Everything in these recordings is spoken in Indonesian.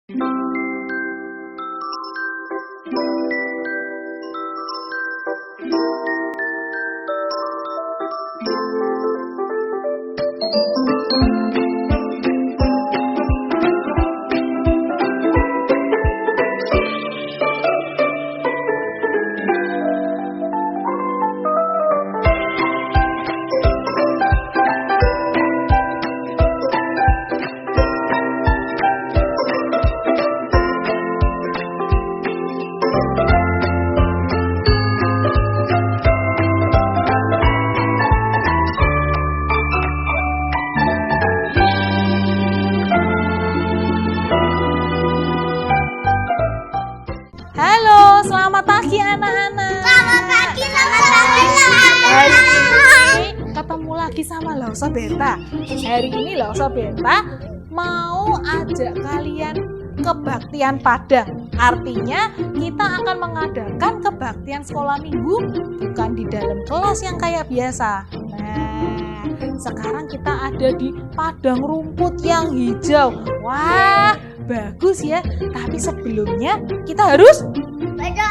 Halo, selamat pagi anak-anak. Selamat pagi, Hari ini ketemu lagi sama Lausa Beta. Hari ini Lausa Beta mau ajak kalian kebaktian Padang. Artinya kita akan mengadakan kebaktian sekolah minggu bukan di dalam kelas yang kayak biasa. Nah, sekarang kita ada di padang rumput yang hijau. Wah, bagus ya. Tapi sebelumnya kita harus berdoa.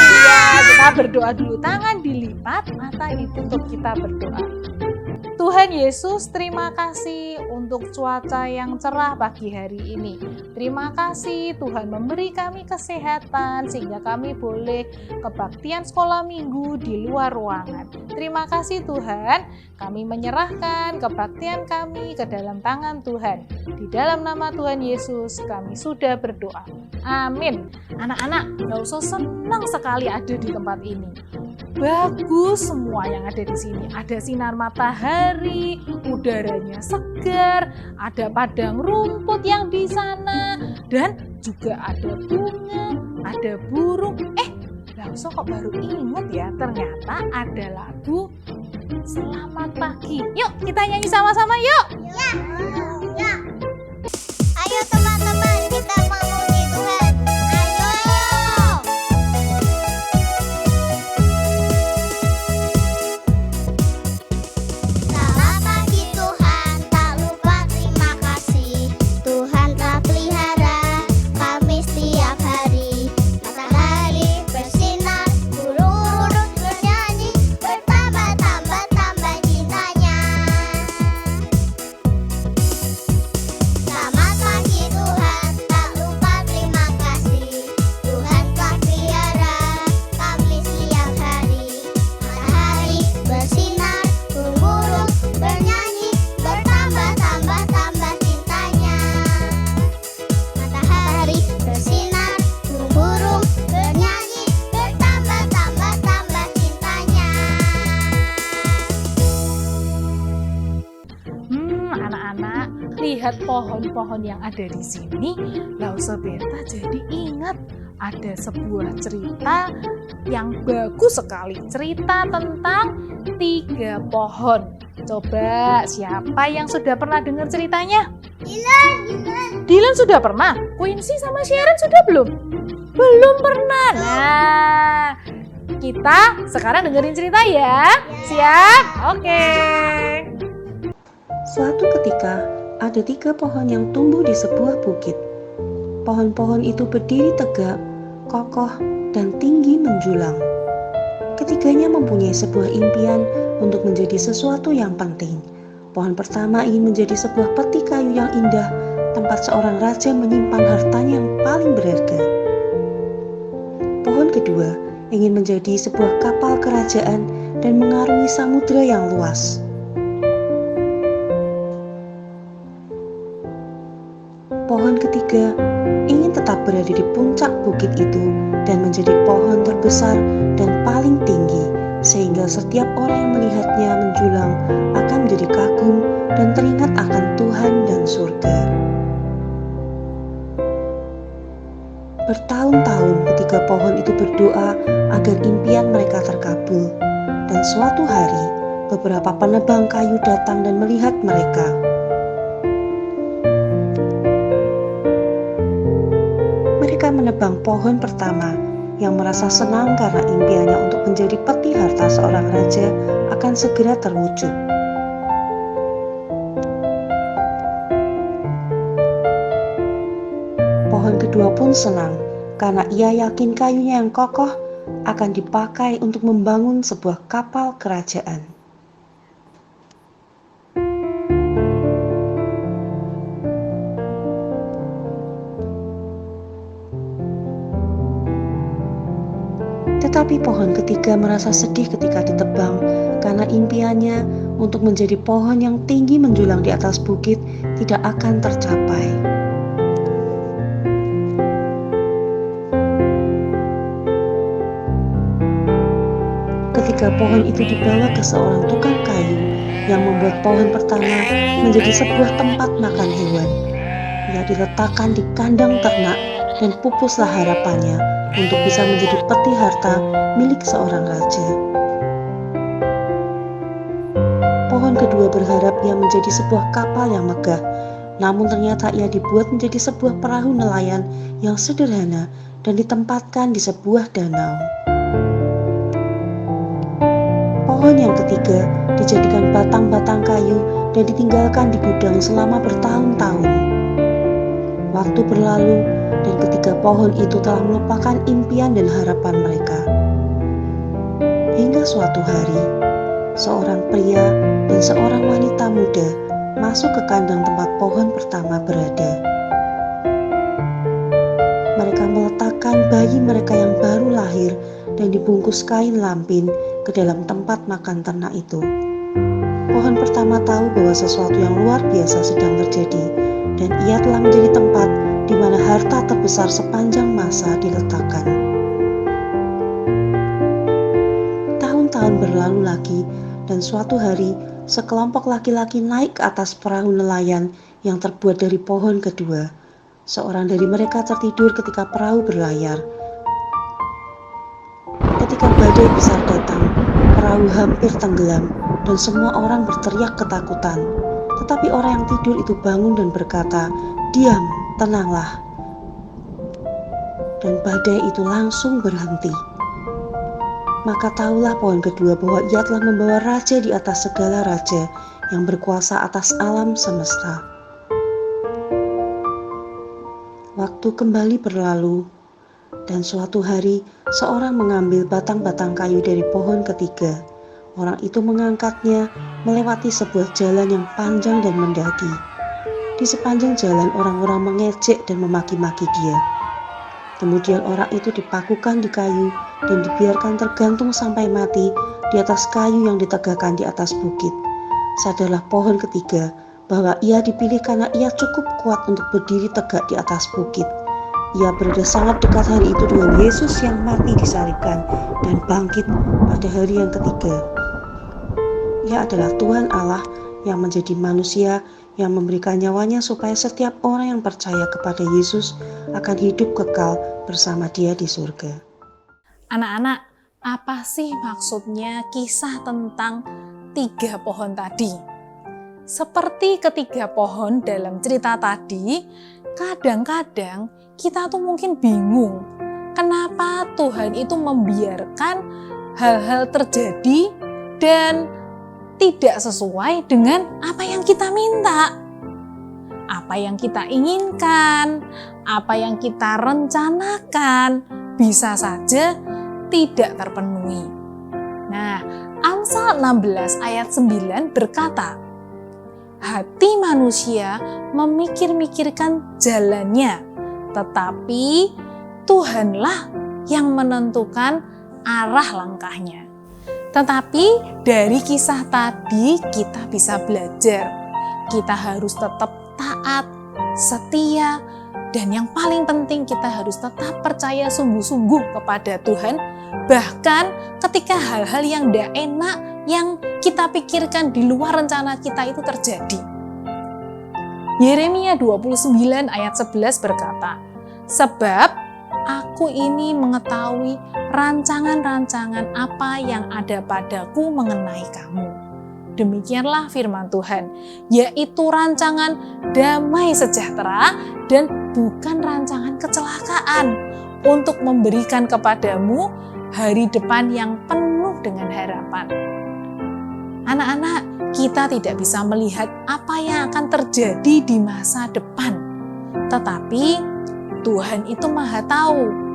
iya, kita berdoa dulu. Tangan dilipat, mata ditutup, kita berdoa. Tuhan Yesus, terima kasih untuk cuaca yang cerah pagi hari ini. Terima kasih Tuhan memberi kami kesehatan sehingga kami boleh kebaktian sekolah minggu di luar ruangan. Terima kasih Tuhan, kami menyerahkan kebaktian kami ke dalam tangan Tuhan. Di dalam nama Tuhan Yesus kami sudah berdoa. Amin. Anak-anak, Lausa senang sekali ada di tempat ini. Bagus semua yang ada di sini. Ada sinar matahari, udaranya segar, ada padang rumput yang di sana, dan juga ada bunga, ada burung. Lausa kok baru ingat ya, ternyata ada lagu Selamat Pagi. Yuk kita nyanyi sama-sama yuk. Ya. Ayo teman-teman, kita memuji Tuhan. Ayo. Selamat pagi Tuhan, tak lupa terima kasih. Tuhan telah pelihara kami setiap hari. Matahari bersinar, burung-burung bernyanyi, bertambah-tambah cintanya. Selamat pagi Tuhan, tak lupa terima kasih. Tuhan telah pelihara kami setiap hari. Matahari bersinar, burung-burung bernyanyi, bertambah-tambah cintanya. Matahari bersinar, burung-burung bernyanyi, bertambah-tambah cintanya. Anak-anak, lihat pohon-pohon yang ada di sini. Lausa Beta jadi ingat ada sebuah cerita yang bagus sekali. Cerita tentang 3 pohon. Coba siapa yang sudah pernah dengar ceritanya? Dylan sudah pernah? Quincy sama Sharon sudah belum? Belum pernah. Nah, kita sekarang dengerin cerita ya. Siap? Oke. Suatu ketika, ada 3 pohon yang tumbuh di sebuah bukit. Pohon-pohon itu berdiri tegak, kokoh, dan tinggi menjulang. Ketiganya mempunyai sebuah impian untuk menjadi sesuatu yang penting. Pohon pertama ingin menjadi sebuah peti kayu yang indah, tempat seorang raja menyimpan hartanya yang paling berharga. Pohon kedua ingin menjadi sebuah kapal kerajaan dan mengarungi samudera yang luas. Pohon ketiga ingin tetap berada di puncak bukit itu dan menjadi pohon terbesar dan paling tinggi, sehingga setiap orang yang melihatnya menjulang akan menjadi kagum dan teringat akan Tuhan dan surga. Bertahun-tahun ketiga pohon itu berdoa agar impian mereka terkabul, dan suatu hari beberapa penebang kayu datang dan melihat mereka. Mereka menebang pohon pertama yang merasa senang karena impiannya untuk menjadi peti harta seorang raja akan segera terwujud. Pohon kedua pun senang karena ia yakin kayunya yang kokoh akan dipakai untuk membangun sebuah kapal kerajaan. Tetapi pohon ketiga merasa sedih ketika ditebang karena impiannya untuk menjadi pohon yang tinggi menjulang di atas bukit tidak akan tercapai. Ketika pohon itu dibawa ke seorang tukang kayu yang membuat pohon pertama menjadi sebuah tempat makan hewan, ia diletakkan di kandang ternak dan pupuslah harapannya untuk bisa menjadi peti harta milik seorang raja. Pohon kedua berharap ia menjadi sebuah kapal yang megah, namun ternyata ia dibuat menjadi sebuah perahu nelayan yang sederhana dan ditempatkan di sebuah danau. Pohon yang ketiga dijadikan batang-batang kayu dan ditinggalkan di gudang selama bertahun-tahun. Waktu berlalu dan ketiga pohon itu telah melupakan impian dan harapan mereka. Hingga suatu hari, seorang pria dan seorang wanita muda masuk ke kandang tempat pohon pertama berada. Mereka meletakkan bayi mereka yang baru lahir dan dibungkus kain lampin ke dalam tempat makan ternak itu. Pohon pertama tahu bahwa sesuatu yang luar biasa sedang terjadi, dan ia telah menjadi tempat di mana harta terbesar sepanjang masa diletakkan. Tahun-tahun berlalu lagi, dan suatu hari sekelompok laki-laki naik ke atas perahu nelayan yang terbuat dari pohon kedua. Seorang dari mereka tertidur ketika perahu berlayar. Ketika badai besar datang, perahu hampir tenggelam dan semua orang berteriak ketakutan. Tetapi orang yang tidur itu bangun dan berkata, "Diam, tenanglah." Dan badai itu langsung berhenti. Maka tahulah pohon kedua bahwa ia telah membawa raja di atas segala raja yang berkuasa atas alam semesta. Waktu kembali berlalu, dan suatu hari seorang mengambil batang-batang kayu dari pohon ketiga. Orang itu mengangkatnya melewati sebuah jalan yang panjang dan mendaki. Di sepanjang jalan orang-orang mengejek dan memaki-maki dia. Kemudian orang itu dipakukan di kayu dan dibiarkan tergantung sampai mati di atas kayu yang ditegakkan di atas bukit. Sadarlah pohon ketiga bahwa ia dipilih karena ia cukup kuat untuk berdiri tegak di atas bukit. Ia berada sangat dekat hari itu dengan Yesus yang mati disalibkan dan bangkit pada hari yang ketiga. Ia adalah Tuhan Allah yang menjadi manusia, yang memberikan nyawanya supaya setiap orang yang percaya kepada Yesus akan hidup kekal bersama Dia di surga. Anak-anak, apa sih maksudnya kisah tentang 3 pohon tadi? Seperti ketiga pohon dalam cerita tadi, kadang-kadang kita tuh mungkin bingung kenapa Tuhan itu membiarkan hal-hal terjadi dan tidak sesuai dengan apa yang kita minta, apa yang kita inginkan, apa yang kita rencanakan, bisa saja tidak terpenuhi. Nah, Amsal 16 ayat 9 berkata, "Hati manusia memikir-mikirkan jalannya, tetapi Tuhanlah yang menentukan arah langkahnya." Tetapi dari kisah tadi kita bisa belajar, kita harus tetap taat, setia, dan yang paling penting kita harus tetap percaya sungguh-sungguh kepada Tuhan, bahkan ketika hal-hal yang tidak enak yang kita pikirkan di luar rencana kita itu terjadi. Yeremia 29 ayat 11 berkata, "Sebab Aku ini mengetahui rancangan-rancangan apa yang ada padaku mengenai kamu." Demikianlah firman Tuhan, yaitu rancangan damai sejahtera dan bukan rancangan kecelakaan, untuk memberikan kepadamu hari depan yang penuh dengan harapan. Anak-anak, kita tidak bisa melihat apa yang akan terjadi di masa depan, tetapi Tuhan itu Maha Tahu.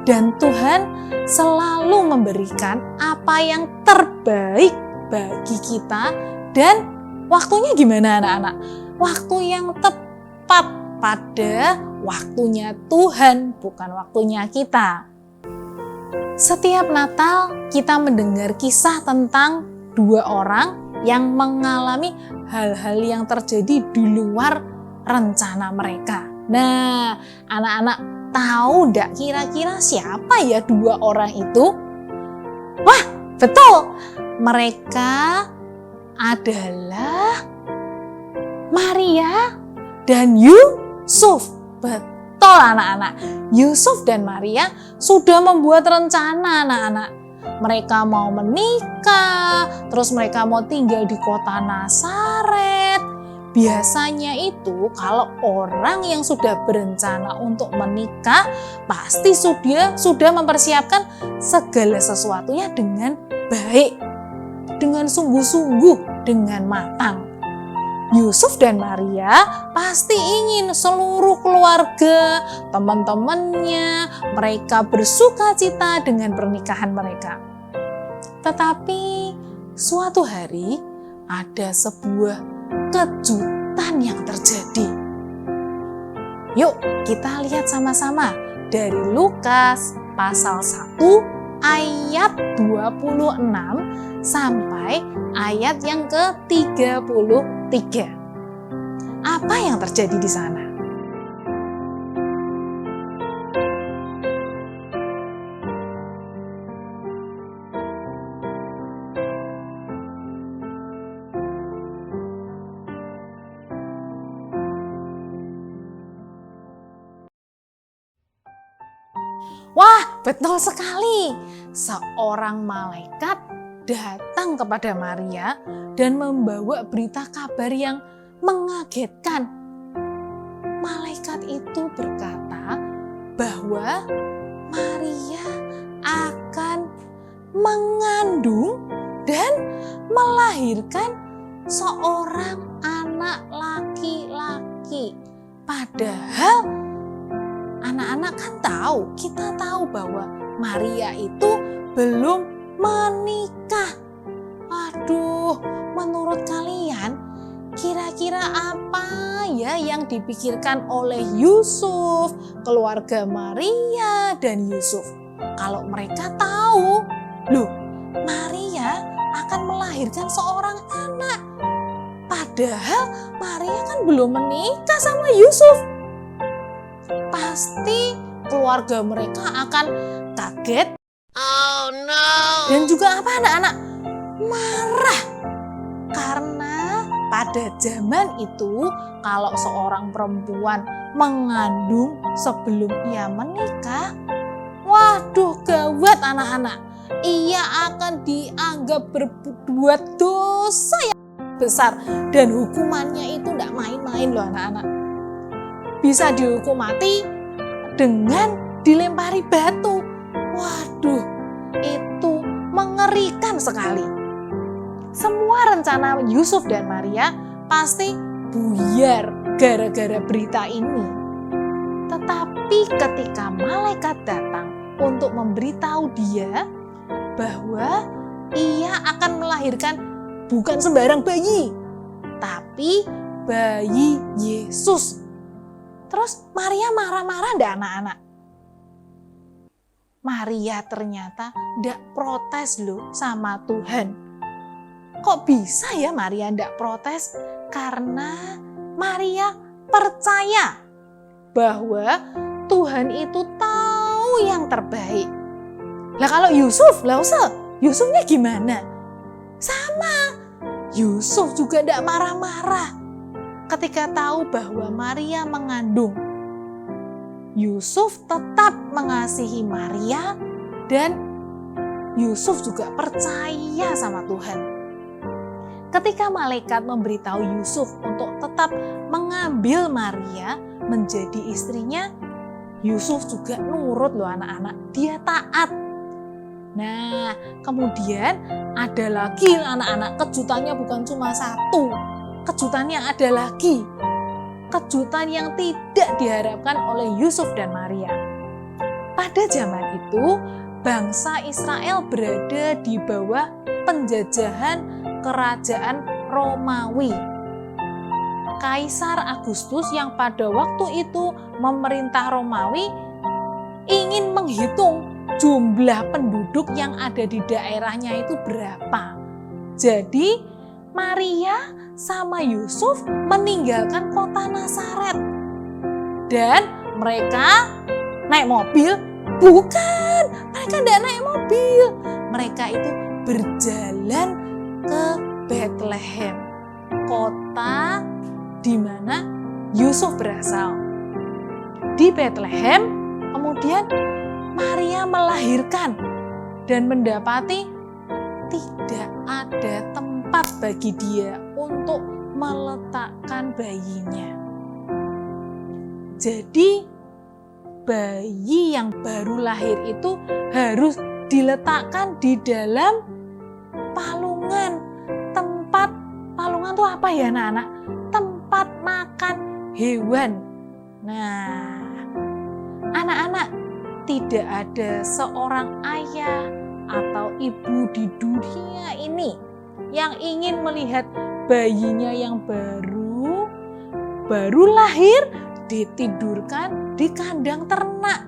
Dan Tuhan selalu memberikan apa yang terbaik bagi kita. Dan waktunya gimana anak-anak? Waktu yang tepat pada waktunya Tuhan, bukan waktunya kita. Setiap Natal kita mendengar kisah tentang dua orang yang mengalami hal-hal yang terjadi di luar rencana mereka. Nah, anak-anak tahu enggak kira-kira siapa ya dua orang itu? Wah, betul. Mereka adalah Maria dan Yusuf. Betul anak-anak. Yusuf dan Maria sudah membuat rencana anak-anak. Mereka mau menikah, terus mereka mau tinggal di kota Nazaret. Biasanya itu kalau orang yang sudah berencana untuk menikah pasti sudah mempersiapkan segala sesuatunya dengan baik, dengan sungguh-sungguh, dengan matang. Yusuf dan Maria pasti ingin seluruh keluarga, teman-temannya, mereka bersuka cita dengan pernikahan mereka. Tetapi suatu hari ada sebuah kejutan yang terjadi. Yuk kita lihat sama-sama dari Lukas pasal 1 ayat 26 sampai ayat yang ke-33. Apa yang terjadi di sana? Wah, betul sekali. Seorang malaikat datang kepada Maria dan membawa berita kabar yang mengagetkan. Malaikat itu berkata bahwa Maria akan mengandung dan melahirkan seorang anak laki-laki. Padahal anak-anak kan tahu, kita tahu bahwa Maria itu belum menikah. Aduh, menurut kalian kira-kira apa ya yang dipikirkan oleh Yusuf, keluarga Maria dan Yusuf? Kalau mereka tahu, loh, Maria akan melahirkan seorang anak. Padahal Maria kan belum menikah sama Yusuf. Pasti keluarga mereka akan kaget. Oh no. Dan juga apa anak-anak? Marah. Karena pada zaman itu kalau seorang perempuan mengandung sebelum ia menikah, waduh gawat anak-anak. Ia akan dianggap berbuat dosa yang besar dan hukumannya itu tidak main-main loh anak-anak. Bisa dihukum mati dengan dilempari batu. Waduh, itu mengerikan sekali. Semua rencana Yusuf dan Maria pasti buyar gara-gara berita ini. Tetapi ketika malaikat datang untuk memberitahu dia bahwa ia akan melahirkan bukan sembarang bayi, tapi bayi Yesus. Terus Maria marah-marah enggak anak-anak? Maria ternyata enggak protes loh sama Tuhan. Kok bisa ya Maria enggak protes? Karena Maria percaya bahwa Tuhan itu tahu yang terbaik. Lah kalau Yusuf, Yusufnya gimana? Sama, Yusuf juga enggak marah-marah ketika tahu bahwa Maria mengandung. Yusuf tetap mengasihi Maria dan Yusuf juga percaya sama Tuhan. Ketika malaikat memberitahu Yusuf untuk tetap mengambil Maria menjadi istrinya, Yusuf juga nurut loh anak-anak, dia taat. Nah, kemudian ada lagi anak-anak, kejutannya bukan cuma satu. Kejutannya ada lagi, kejutan yang tidak diharapkan oleh Yusuf dan Maria. Pada zaman itu, bangsa Israel berada di bawah penjajahan kerajaan Romawi. Kaisar Agustus yang pada waktu itu memerintah Romawi ingin menghitung jumlah penduduk yang ada di daerahnya itu berapa. Jadi Maria sama Yusuf meninggalkan kota Nazaret. Dan mereka naik mobil? Bukan, mereka tidak naik mobil. Mereka itu berjalan ke Bethlehem, kota di mana Yusuf berasal. Di Bethlehem, kemudian Maria melahirkan dan mendapati tidak ada tempat bagi dia untuk meletakkan bayinya. Jadi bayi yang baru lahir itu harus diletakkan di dalam palungan. Palungan itu apa ya anak-anak? Tempat makan hewan. Nah, anak-anak, tidak ada seorang ayah atau ibu di dunia ini yang ingin melihat bayinya yang baru lahir ditidurkan di kandang ternak,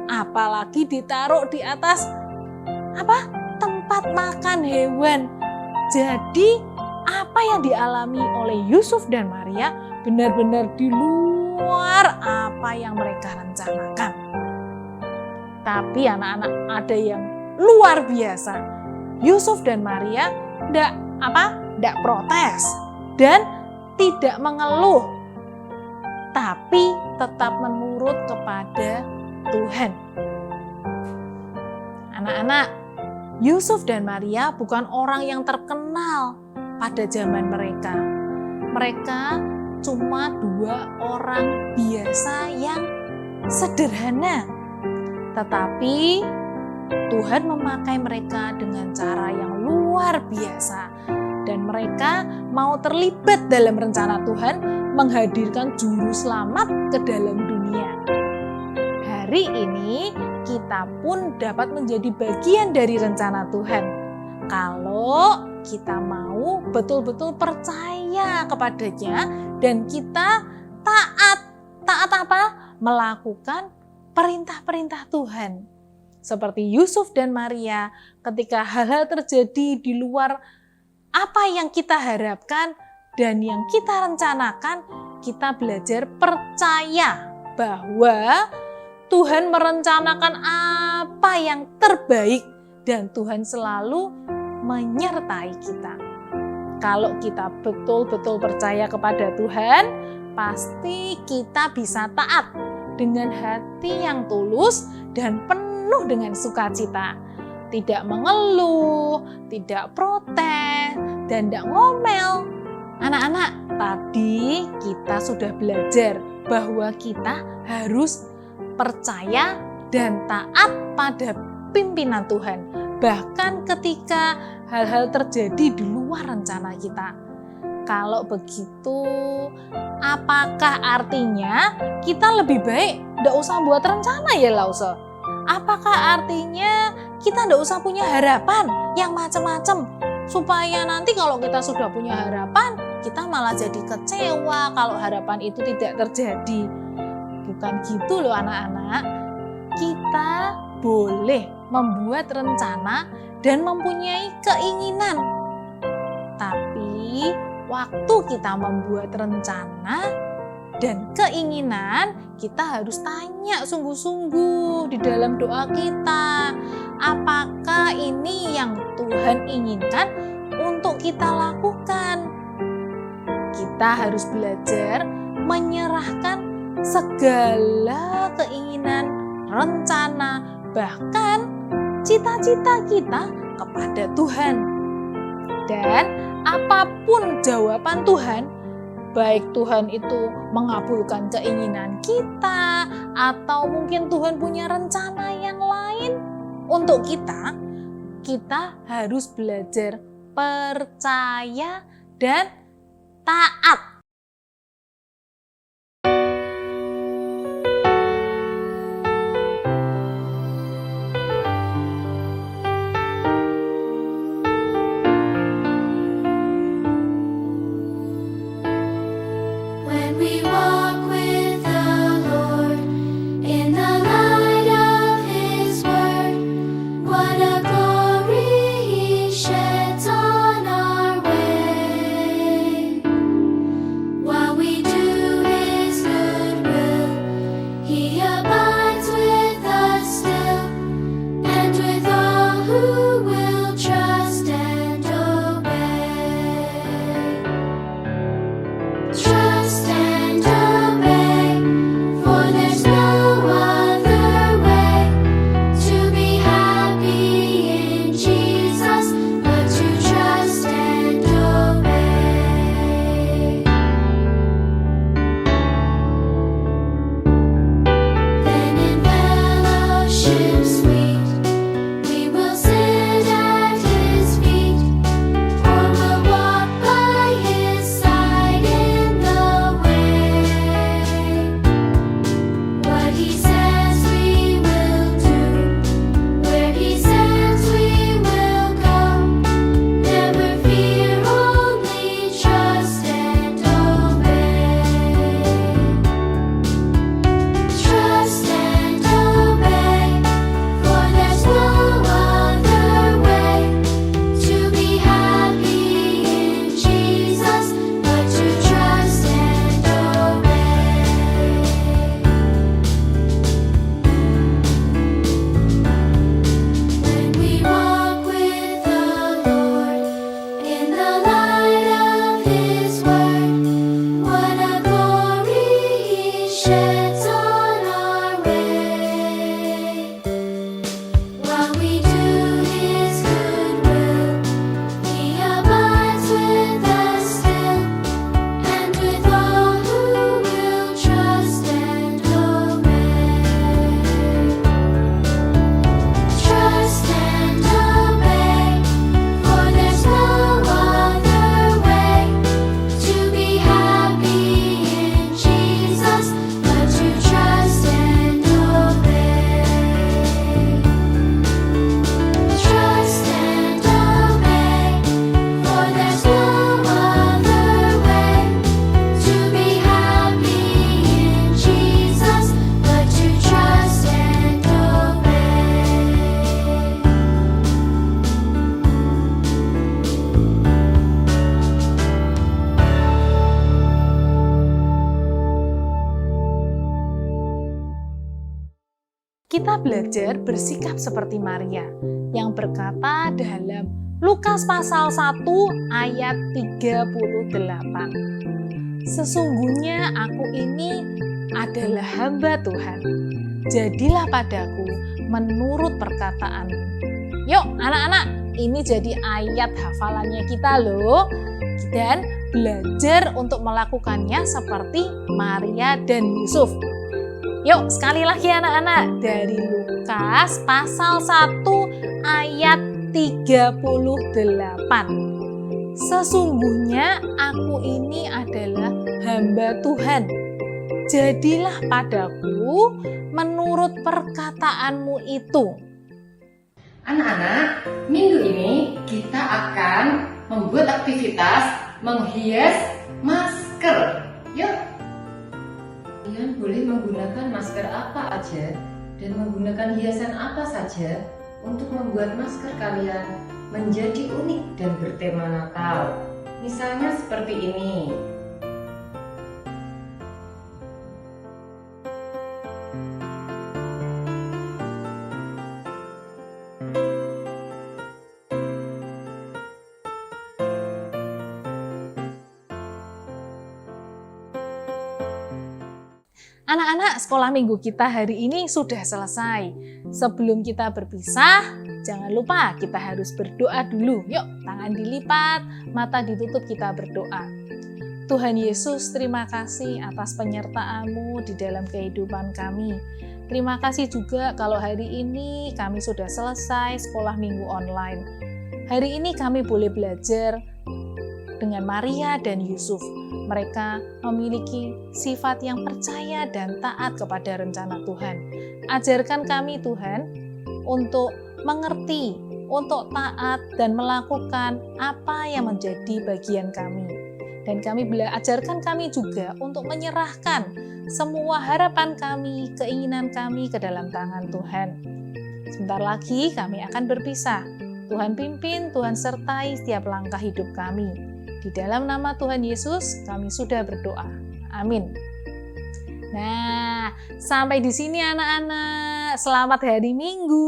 apalagi ditaruh di atas tempat makan hewan. Jadi apa yang dialami oleh Yusuf dan Maria benar-benar di luar apa yang mereka rencanakan. Tapi anak-anak, ada yang luar biasa. Yusuf dan Maria tidak protes dan tidak mengeluh, tapi tetap menurut kepada Tuhan. Anak-anak, Yusuf dan Maria bukan orang yang terkenal pada zaman mereka. Mereka cuma dua orang biasa yang sederhana. Tetapi Tuhan memakai mereka dengan cara yang luar biasa. Dan mereka mau terlibat dalam rencana Tuhan menghadirkan juru selamat ke dalam dunia. Hari ini kita pun dapat menjadi bagian dari rencana Tuhan. Kalau kita mau betul-betul percaya kepadanya dan kita taat melakukan perintah-perintah Tuhan. Seperti Yusuf dan Maria, ketika hal-hal terjadi di luar apa yang kita harapkan dan yang kita rencanakan, kita belajar percaya bahwa Tuhan merencanakan apa yang terbaik dan Tuhan selalu menyertai kita. Kalau kita betul-betul percaya kepada Tuhan, pasti kita bisa taat dengan hati yang tulus dan penuh dengan sukacita. Tidak mengeluh, tidak protes, dan tidak ngomel. Anak-anak, tadi kita sudah belajar bahwa kita harus percaya dan taat pada pimpinan Tuhan. Bahkan ketika hal-hal terjadi di luar rencana kita. Kalau begitu, apakah artinya kita lebih baik tidak usah buat rencana ya Lause? Apakah artinya kita tidak usah punya harapan yang macam-macam? Supaya nanti kalau kita sudah punya harapan, kita malah jadi kecewa kalau harapan itu tidak terjadi. Bukan gitu loh anak-anak. Kita boleh membuat rencana dan mempunyai keinginan. Tapi waktu kita membuat rencana dan keinginan, kita harus tanya sungguh-sungguh di dalam doa kita. Apakah ini yang Tuhan inginkan untuk kita lakukan? Kita harus belajar menyerahkan segala keinginan, rencana, bahkan cita-cita kita kepada Tuhan. Dan apapun jawaban Tuhan, baik Tuhan itu mengabulkan keinginan kita atau mungkin Tuhan punya rencana yang lain untuk kita, kita harus belajar percaya dan taat He says we will do, where He says we will go. Never fear, only trust and obey. Trust and obey, for there's no other way to be happy in Jesus but to trust and obey. When we walk with the Lord in the light of His word, what a glory He sheds on our way. While we do His good will, He abides with us still, and with all who will trust and obey. Trust and obey, for there's no other way to be happy in Jesus but to trust and obey. Trust and obey, for there's no other way to be happy in Jesus but to trust and obey. Kita belajar bersikap seperti Maria yang berkata dalam Lukas pasal 1 ayat 38. Sesungguhnya aku ini adalah hamba Tuhan. Jadilah padaku menurut perkataanmu. Yuk anak-anak, ini jadi ayat hafalannya kita loh. Dan belajar untuk melakukannya seperti Maria dan Yusuf. Yuk sekali lagi anak-anak, dari Lukas pasal 1 ayat 38. Sesungguhnya aku ini adalah hamba Tuhan. Jadilah padaku menurut perkataanmu itu. Anak-anak, minggu ini kita akan membuat aktivitas menghias masker. Yuk! Kalian boleh menggunakan masker apa aja dan menggunakan hiasan apa saja untuk membuat masker kalian menjadi unik dan bertema Natal. Misalnya seperti ini. Anak-anak, sekolah minggu kita hari ini sudah selesai. Sebelum kita berpisah, jangan lupa kita harus berdoa dulu. Yuk, tangan dilipat, mata ditutup, kita berdoa. Tuhan Yesus, terima kasih atas penyertaan-Mu di dalam kehidupan kami. Terima kasih juga kalau hari ini kami sudah selesai sekolah minggu online. Hari ini kami boleh belajar dengan Maria dan Yusuf. Mereka memiliki sifat yang percaya dan taat kepada rencana Tuhan. Ajarkan kami Tuhan untuk mengerti, untuk taat dan melakukan apa yang menjadi bagian kami. Dan ajarkan kami juga untuk menyerahkan semua harapan kami, keinginan kami ke dalam tangan Tuhan. Sebentar lagi kami akan berpisah. Tuhan pimpin, Tuhan sertai setiap langkah hidup kami. Di dalam nama Tuhan Yesus, kami sudah berdoa. Amin. Nah, sampai di sini anak-anak. Selamat hari Minggu.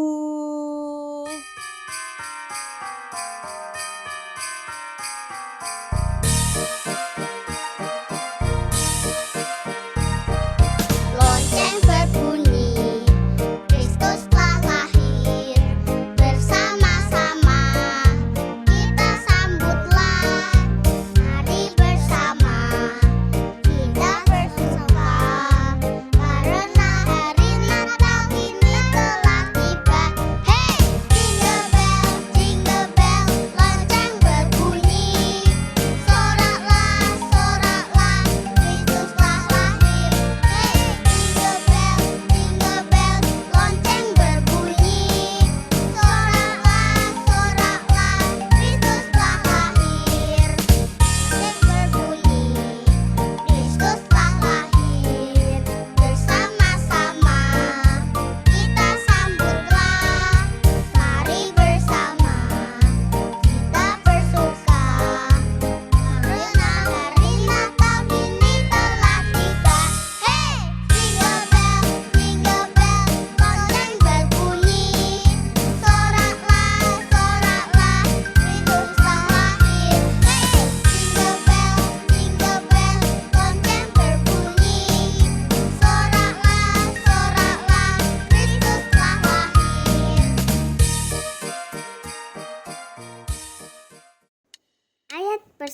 Lonceng berbunyi, Kristus telah lahir. Bersama-sama kita sambutlah. Mari bersama kita bersuka, karena hari Natal ini telah tiba.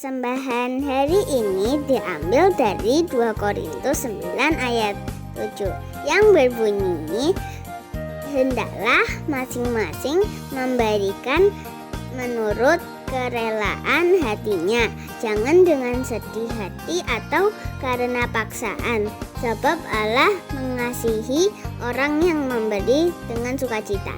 Persembahan hari ini diambil dari 2 Korintus 9 ayat 7 yang berbunyi, hendaklah masing-masing memberikan menurut kerelaan hatinya, jangan dengan sedih hati atau karena paksaan, sebab Allah mengasihi orang yang memberi dengan sukacita.